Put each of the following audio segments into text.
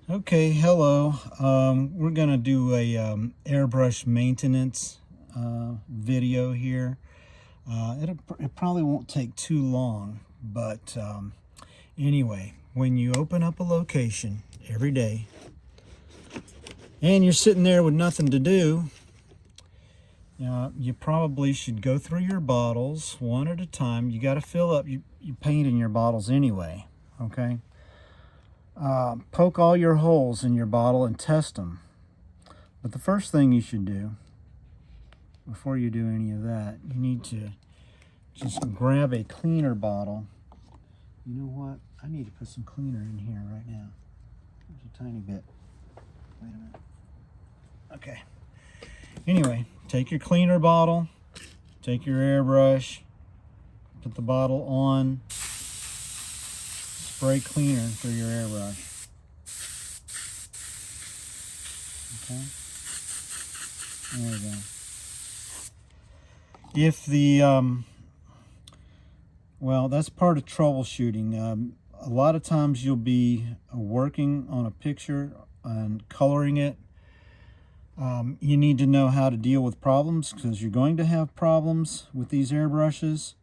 Okay, hello. We're gonna do a airbrush maintenance video here. It probably won't take too long, but anyway, when you open up a location every day and you're sitting there with nothing to do, you probably should go through your bottles one at a time. You got to fill up you paint in your bottles anyway, okay? Poke all your holes in your bottle and test them. But the first thing you should do, before you do any of that, you need to just grab a cleaner bottle. You know what? I need to put some cleaner in here right now. There's a tiny bit. Wait a minute. Okay. Anyway, take your cleaner bottle, take your airbrush, put the bottle on, spray cleaner through your airbrush. Okay. There we go. If the, well, that's part of troubleshooting. A lot of times you'll be working on a picture and coloring it. You need to know how to deal with problems because you're going to have problems with these airbrushes.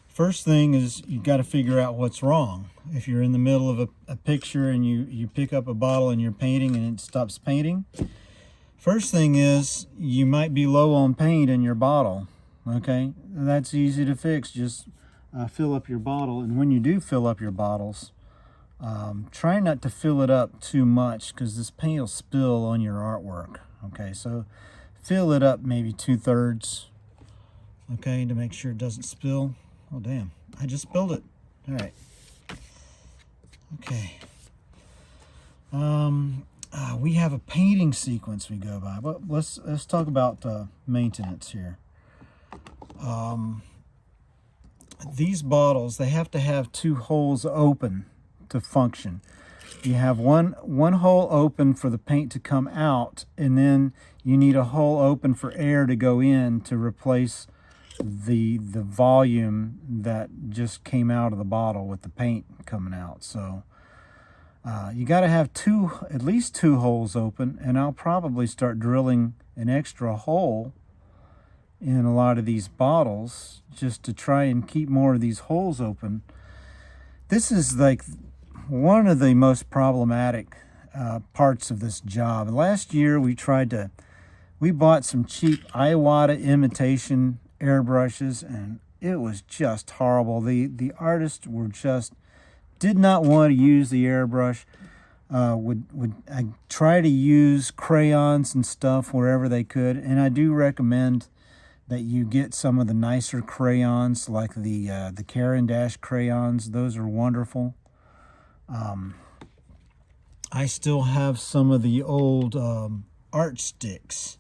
First thing is you got to figure out what's wrong. If you're in the middle of a picture and you pick up a bottle and you're painting and it stops painting, first thing is you might be low on paint in your bottle. Okay, that's easy to fix. Just fill up your bottle, and when you do fill up your bottles, try not to fill it up too much because this paint will spill on your artwork. Okay, so fill it up maybe 2/3. Okay, to make sure it doesn't spill. Oh damn, I just spilled it. All right. Okay. We have a painting sequence we go by, but let's talk about maintenance here. These bottles, they have to have two holes open to function. You have one hole open for the paint to come out, and then you need a hole open for air to go in to replace the volume that just came out of the bottle with the paint coming out. So you got to have at least two holes open, and I'll probably start drilling an extra hole in a lot of these bottles just to try and keep more of these holes open. This is like one of the most problematic parts of this job. Last year we bought some cheap Iwata imitation airbrushes, and it was just horrible. The artists did not want to use the airbrush. Would try to use crayons and stuff wherever they could, and I do recommend that you get some of the nicer crayons like the Caran d'Ache crayons. Those are wonderful. I still have some of the old art sticks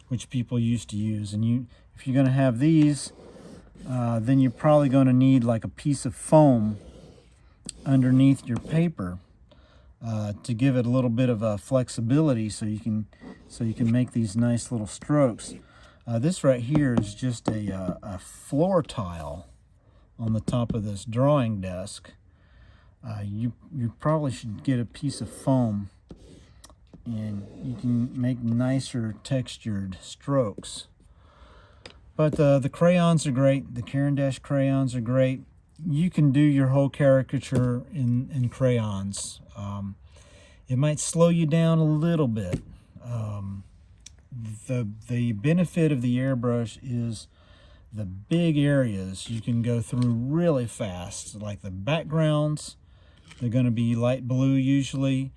which people used to use, and if you're going to have these, then you're probably going to need like a piece of foam underneath your paper to give it a little bit of flexibility so you can make these nice little strokes. This right here is just a floor tile on the top of this drawing desk. You probably should get a piece of foam, and you can make nicer textured strokes. But the crayons are great. The Caran d'Ache crayons are great. You can do your whole caricature in crayons. It might slow you down a little bit. The benefit of the airbrush is the big areas you can go through really fast, like the backgrounds. They're going to be light blue usually.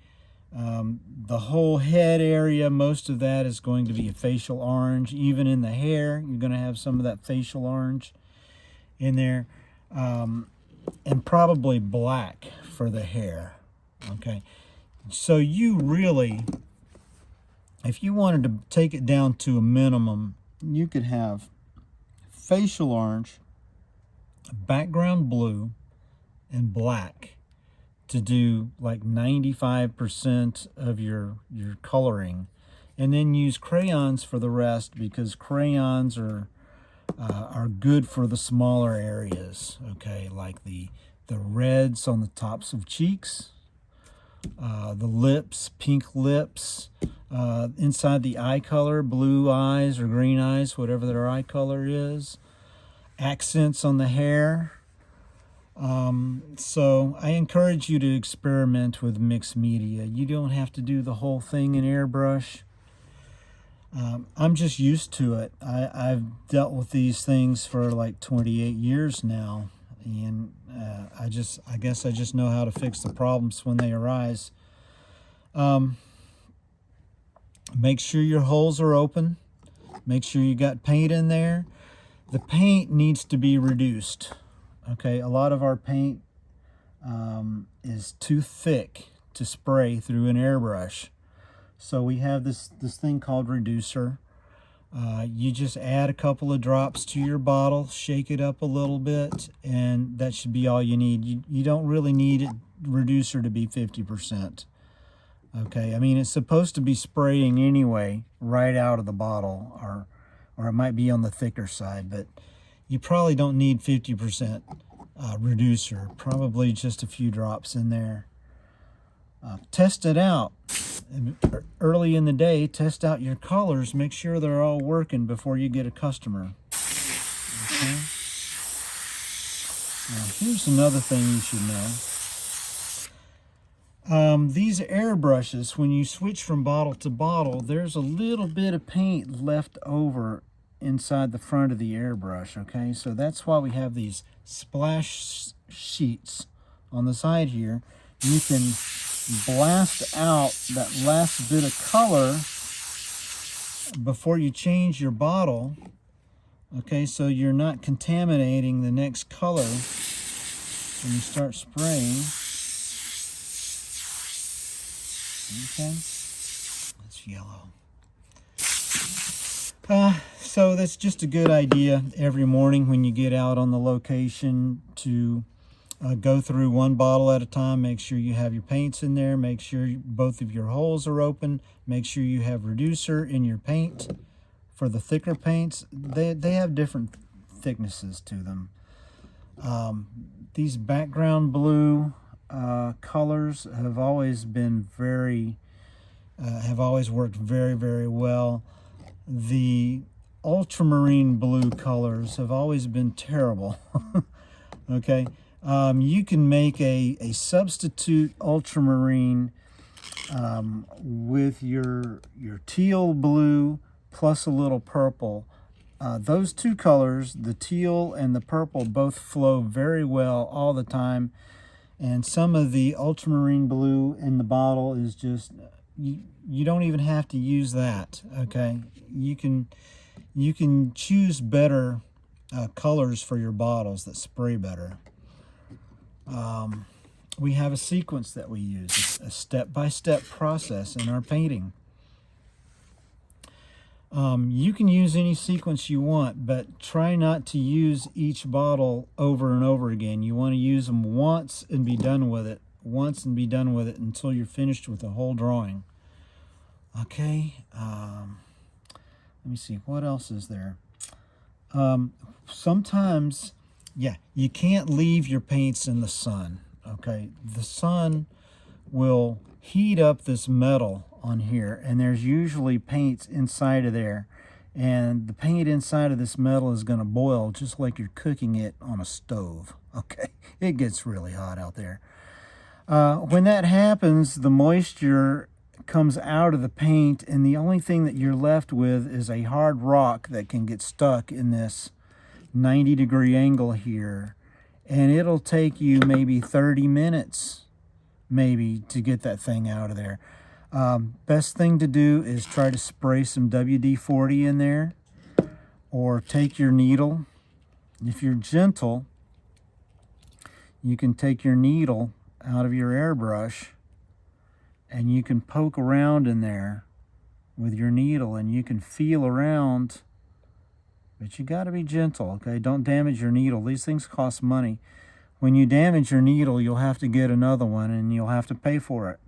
The whole head area, most of that is going to be a facial orange. Even in the hair, you're going to have some of that facial orange in there. And probably black for the hair. Okay, so you really, if you wanted to take it down to a minimum, you could have facial orange, background blue, and black to do like 95% of your coloring, and then use crayons for the rest, because crayons are good for the smaller areas, okay, like the the reds on the tops of cheeks, the lips, pink lips, inside the eye color, blue eyes or green eyes, whatever their eye color is, accents on the hair. So I encourage you to experiment with mixed media. You don't have to do the whole thing in airbrush. I'm just used to it. I've dealt with these things for like 28 years now, and I guess I just know how to fix the problems when they arise. Make sure your holes are open. Make sure you got paint in there. The paint needs to be reduced. Okay, a lot of our paint is too thick to spray through an airbrush. So we have this thing called reducer. You just add a couple of drops to your bottle, shake it up a little bit, and that should be all you need. You don't really need a reducer to be 50%. Okay, I mean, it's supposed to be spraying anyway right out of the bottle, or it might be on the thicker side, but you probably don't need 50% reducer, probably just a few drops in there. Test it out. Early in the day, test out your colors. Make sure they're all working before you get a customer. Okay? Now, here's another thing you should know. These airbrushes, when you switch from bottle to bottle, there's a little bit of paint left over inside the front of the airbrush, okay? So that's why we have these splash sheets on the side here. You can blast out that last bit of color before you change your bottle, okay, so you're not contaminating the next color when you start spraying. Okay, that's yellow. So that's just a good idea every morning when you get out on the location to go through one bottle at a time. Make sure you have your paints in there. Make sure both of your holes are open. Make sure you have reducer in your paint. For the thicker paints, they have different thicknesses to them. These background blue colors have always been have always worked very, very well. The ultramarine blue colors have always been terrible. Okay. You can make a substitute ultramarine with your teal blue plus a little purple. Those two colors, the teal and the purple, both flow very well all the time. And some of the ultramarine blue in the bottle is just, you don't even have to use that, okay? You can choose better colors for your bottles that spray better. We have a sequence that we use, a step-by-step process in our painting. You can use any sequence you want, but try not to use each bottle over and over again. You want to use them once and be done with it. Once and be done with it until you're finished with the whole drawing. Okay. Let me see. What else is there? Sometimes, yeah, you can't leave your paints in the sun. Okay. The sun will heat up this metal on here, and there's usually paints inside of there, and the paint inside of this metal is going to boil just like you're cooking it on a stove. Okay, it gets really hot out there. When that happens, the moisture comes out of the paint, and the only thing that you're left with is a hard rock that can get stuck in this 90-degree angle here, and it'll take you maybe 30 minutes maybe to get that thing out of there. Best thing to do is try to spray some WD-40 in there, or take your needle. If you're gentle, you can take your needle out of your airbrush and you can poke around in there with your needle, and you can feel around, but you got to be gentle, okay? Don't damage your needle. These things cost money. When you damage your needle, you'll have to get another one, and you'll have to pay for it.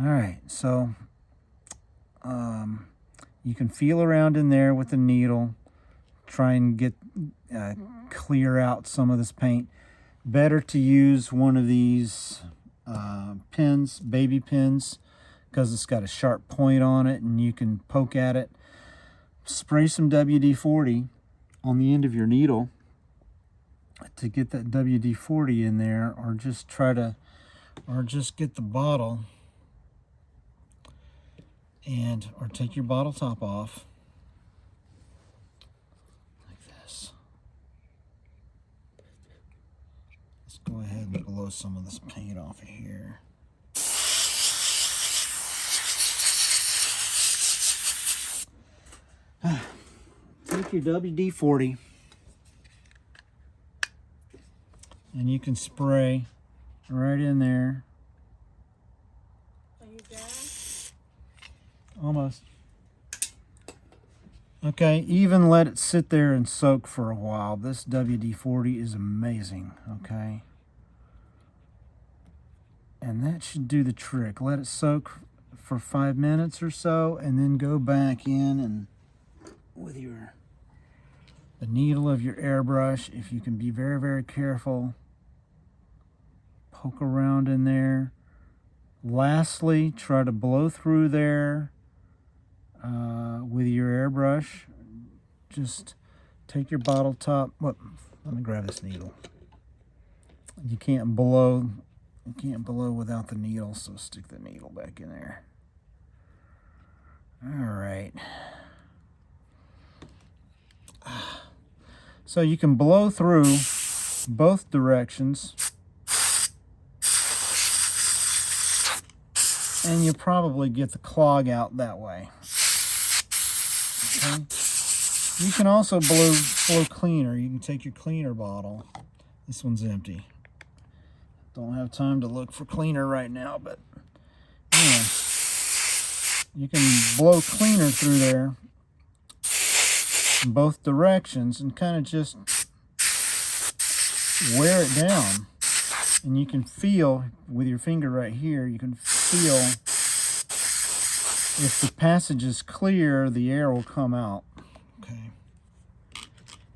All right, so you can feel around in there with the needle, try and get clear out some of this paint. Better to use one of these pins, baby pins, because it's got a sharp point on it and you can poke at it. Spray some WD-40 on the end of your needle to get that WD-40 in there, or just get the bottle or take your bottle top off like this. Let's go ahead and blow some of this paint off of here. Take your WD-40 and you can spray right in there. Are you done? Almost. Okay, even let it sit there and soak for a while. This WD-40 is amazing, okay? And that should do the trick. Let it soak for 5 minutes or so, and then go back in and with the needle of your airbrush, if you can be very, very careful, poke around in there. Lastly, try to blow through there with your airbrush. Just take your bottle top. Let me grab this needle. You can't blow without the needle, so stick the needle back in there. All right. So you can blow through both directions, and you probably get the clog out that way. Okay. You can also blow cleaner. You can take your cleaner bottle. This one's empty. Don't have time to look for cleaner right now, but yeah, you can blow cleaner through there in both directions and kind of just wear it down. And you can feel with your finger right here, you can feel if the passage is clear, the air will come out. Okay.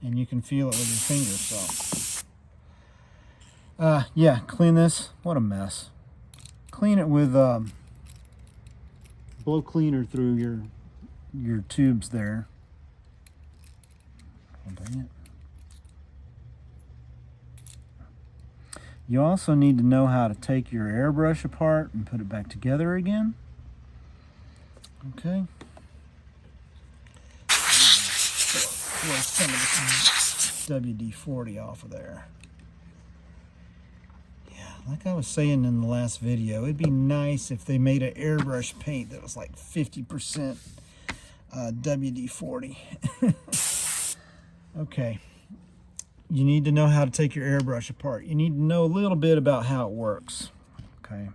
And you can feel it with your finger, so. Yeah, clean this. What a mess. Clean it with, blow cleaner through your tubes there. Oh, dang it. You also need to know how to take your airbrush apart and put it back together again. Okay. Blow some of this WD-40 off of there. Yeah, like I was saying in the last video, it'd be nice if they made an airbrush paint that was like 50% WD-40. Okay. You need to know how to take your airbrush apart. You need to know a little bit about how it works. Okay.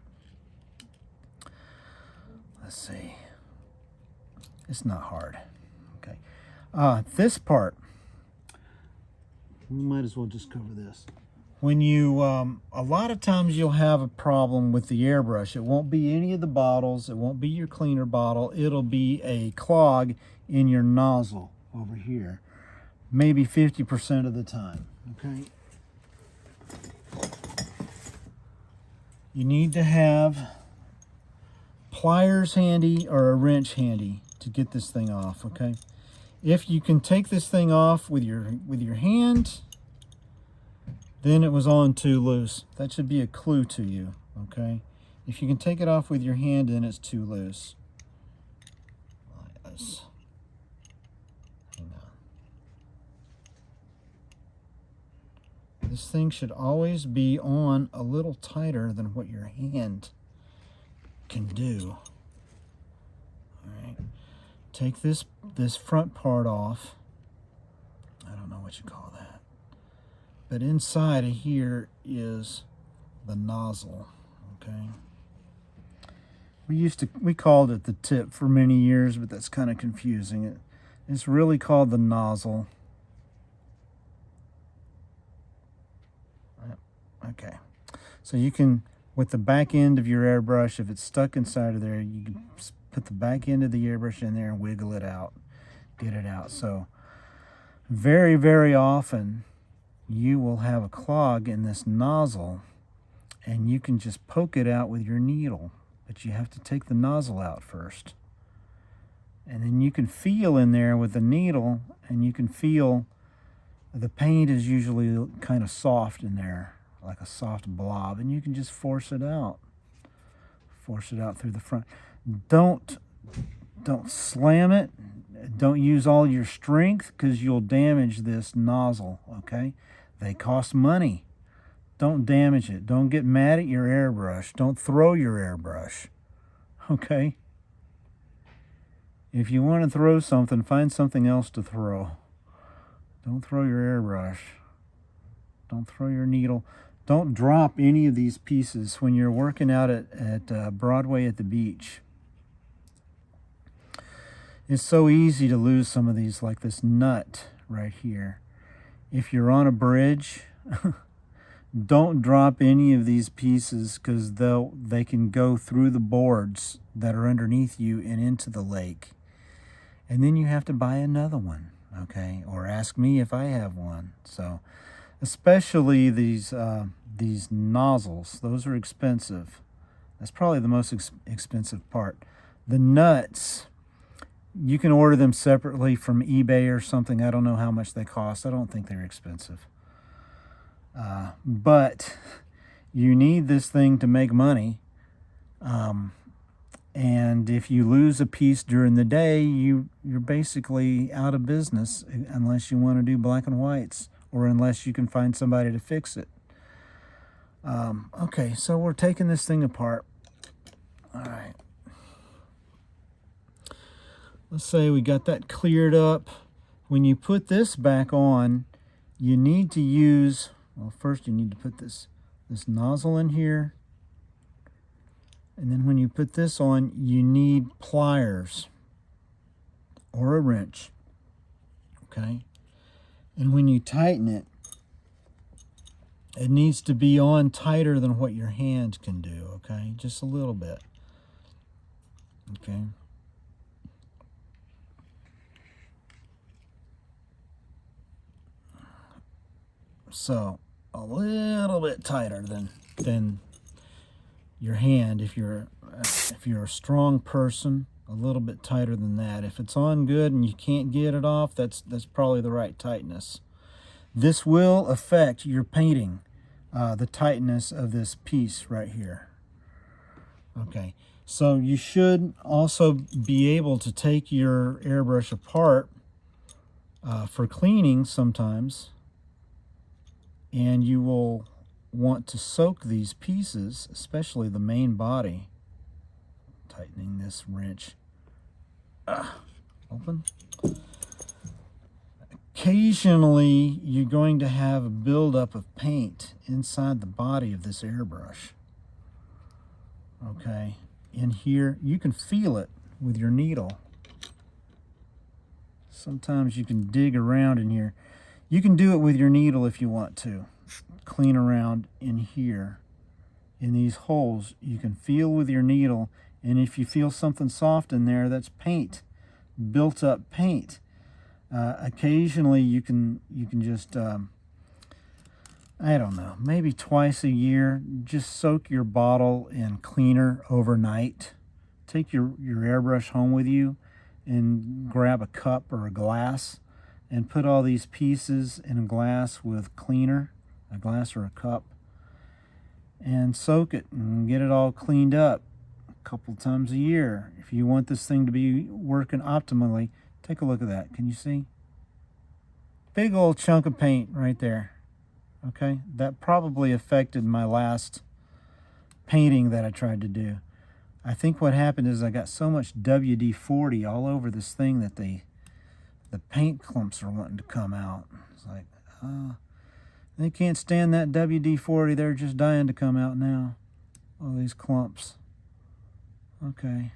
Let's see. It's not hard. Okay. This part, we might as well just cover this. When you, a lot of times you'll have a problem with the airbrush. It won't be any of the bottles. It won't be your cleaner bottle. It'll be a clog in your nozzle over here. Maybe 50% of the time, okay? You need to have pliers handy or a wrench handy to get this thing off, okay? If you can take this thing off with your hand, then it was on too loose. That should be a clue to you, okay? If you can take it off with your hand, then it's too loose. Yes. This thing should always be on a little tighter than what your hand can do. All right. Take this front part off. I don't know what you call that. But inside of here is the nozzle, okay? We called it the tip for many years, but that's kind of confusing. It's really called the nozzle. Okay, so you can, with the back end of your airbrush, if it's stuck inside of there, you can put the back end of the airbrush in there and wiggle it out, get it out. So very, very often you will have a clog in this nozzle, and you can just poke it out with your needle, but you have to take the nozzle out first. And then you can feel in there with the needle, and you can feel the paint is usually kind of soft in there, like a soft blob, and you can just force it out. Force it out through the front. Don't slam it. Don't use all your strength, because you'll damage this nozzle, okay? They cost money. Don't damage it. Don't get mad at your airbrush. Don't throw your airbrush, okay? If you want to throw something, find something else to throw. Don't throw your airbrush. Don't throw your needle. Don't drop any of these pieces when you're working out at Broadway at the beach. It's so easy to lose some of these, like this nut right here. If you're on a bridge, don't drop any of these pieces, because they can go through the boards that are underneath you and into the lake. And then you have to buy another one, okay? Or ask me if I have one. So, especially these nozzles, those are expensive. That's probably the most expensive part. The nuts, you can order them separately from eBay or something. I don't know how much they cost. I don't think they're expensive. But you need this thing to make money. And if you lose a piece during the day, you're basically out of business, unless you want to do black and whites, or unless you can find somebody to fix it. Okay, so we're taking this thing apart. All right. Let's say we got that cleared up. When you put this back on, you need to use, well, first you need to put this nozzle in here. And then when you put this on, you need pliers or a wrench, okay? And when you tighten it, it needs to be on tighter than what your hand can do, okay? Just a little bit, okay? So a little bit tighter than your hand. If you're a strong person, a little bit tighter than that. If it's on good and you can't get it off, that's probably the right tightness. This will affect your painting, the tightness of this piece right here. Okay, so you should also be able to take your airbrush apart for cleaning sometimes, and you will want to soak these pieces, especially the main body. Tightening this wrench. Open. Occasionally, you're going to have a buildup of paint inside the body of this airbrush. Okay, in here, you can feel it with your needle. Sometimes you can dig around in here. You can do it with your needle if you want to. Clean around in here. In these holes, you can feel with your needle, and if you feel something soft in there, that's paint, built up paint. Occasionally you can just, I don't know, maybe twice a year, just soak your bottle in cleaner overnight. Take your airbrush home with you and grab a cup or a glass and put all these pieces in a glass with cleaner, a glass or a cup, and soak it and get it all cleaned up a couple times a year. If you want this thing to be working optimally, take a look at that. Can you see? Big old chunk of paint right there. Okay, that probably affected my last painting that I tried to do. I think what happened is I got so much WD-40 all over this thing that the paint clumps are wanting to come out. It's like, they can't stand that WD-40. They're just dying to come out now. All these clumps. Okay.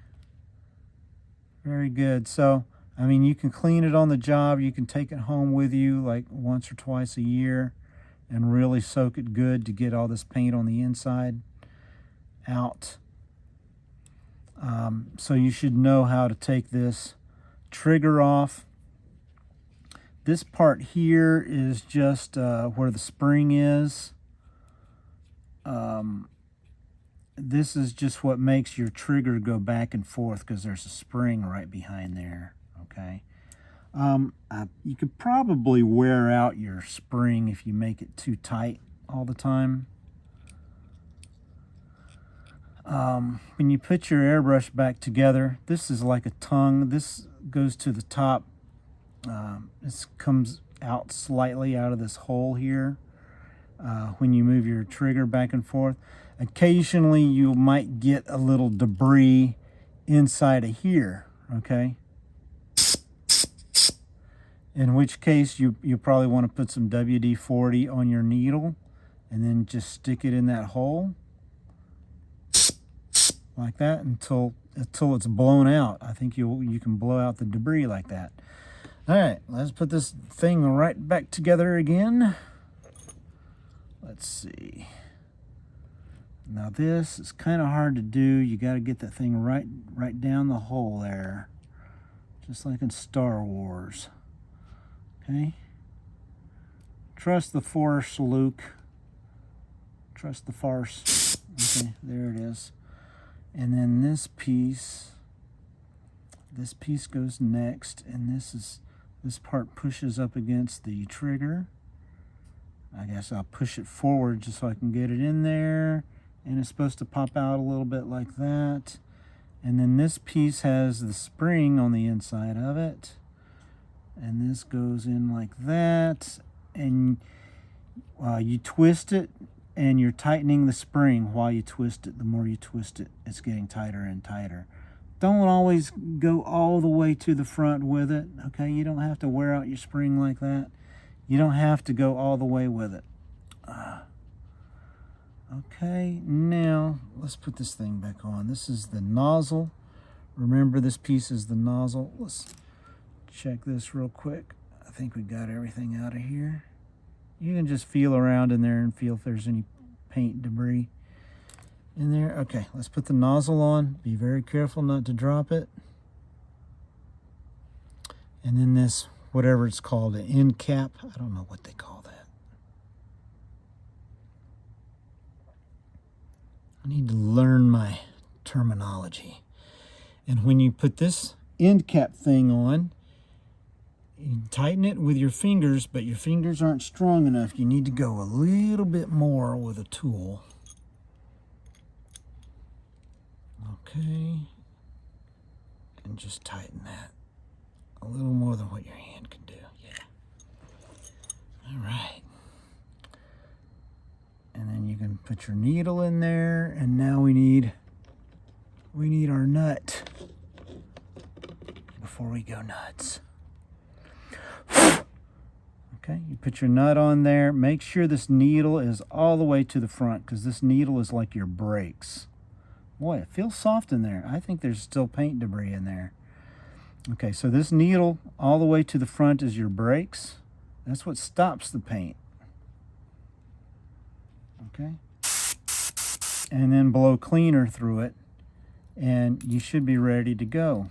Very good. So, I mean, you can clean it on the job. You can take it home with you like once or twice a year and really soak it good to get all this paint on the inside out. So you should know how to take this trigger off. This part here is just where the spring is. This is just what makes your trigger go back and forth because there's a spring right behind there, okay? You could probably wear out your spring if you make it too tight all the time. When you put your airbrush back together, this is like a tongue. This goes to the top. This comes out slightly out of this hole here when you move your trigger back and forth. Occasionally you might get a little debris inside of here, okay? In which case you probably want to put some WD-40 on your needle and then just stick it in that hole like that until it's blown out. I think you can blow out the debris like that. All right, let's put this thing right back together again. Let's see. Now this is kind of hard to do. You got to get that thing right down the hole there, just like in Star Wars. Okay. Trust the force, Luke. Trust the farce. Okay, there it is. And then this piece goes next, and this part pushes up against the trigger. I guess I'll push it forward just so I can get it in there. And it's supposed to pop out a little bit like that. And then this piece has the spring on the inside of it. And this goes in like that. And you twist it, and you're tightening the spring while you twist it. The more you twist it, it's getting tighter and tighter. Don't always go all the way to the front with it, okay? You don't have to wear out your spring like that. You don't have to go all the way with it. Okay, now let's put this thing back on. This is the nozzle. Remember, this piece is the nozzle. Let's check this real quick. I think we got everything out of here. You can just feel around in there and feel if there's any paint debris in there. Okay, let's put the nozzle on. Be very careful not to drop it. And then this, whatever it's called, an end cap. I don't know what they call that. I need to learn my terminology. And when you put this end cap thing on, you tighten it with your fingers, but your fingers aren't strong enough. You need to go a little bit more with a tool. Okay. And just tighten that a little more than what your hand can do. Yeah. All right. And then you can put your needle in there, and now we need our nut before we go nuts. Okay, you put your nut on there. Make sure this needle is all the way to the front, because this needle is like your brakes. Boy, it feels soft in there. I think there's still paint debris in there. Okay, so this needle all the way to the front is your brakes. That's what stops the paint. Okay, and then blow cleaner through it, and you should be ready to go.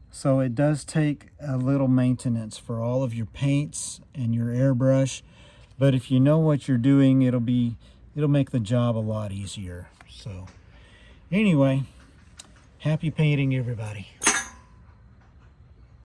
So it does take a little maintenance for all of your paints and your airbrush, but if you know what you're doing, it'll make the job a lot easier. So anyway, happy painting, everybody.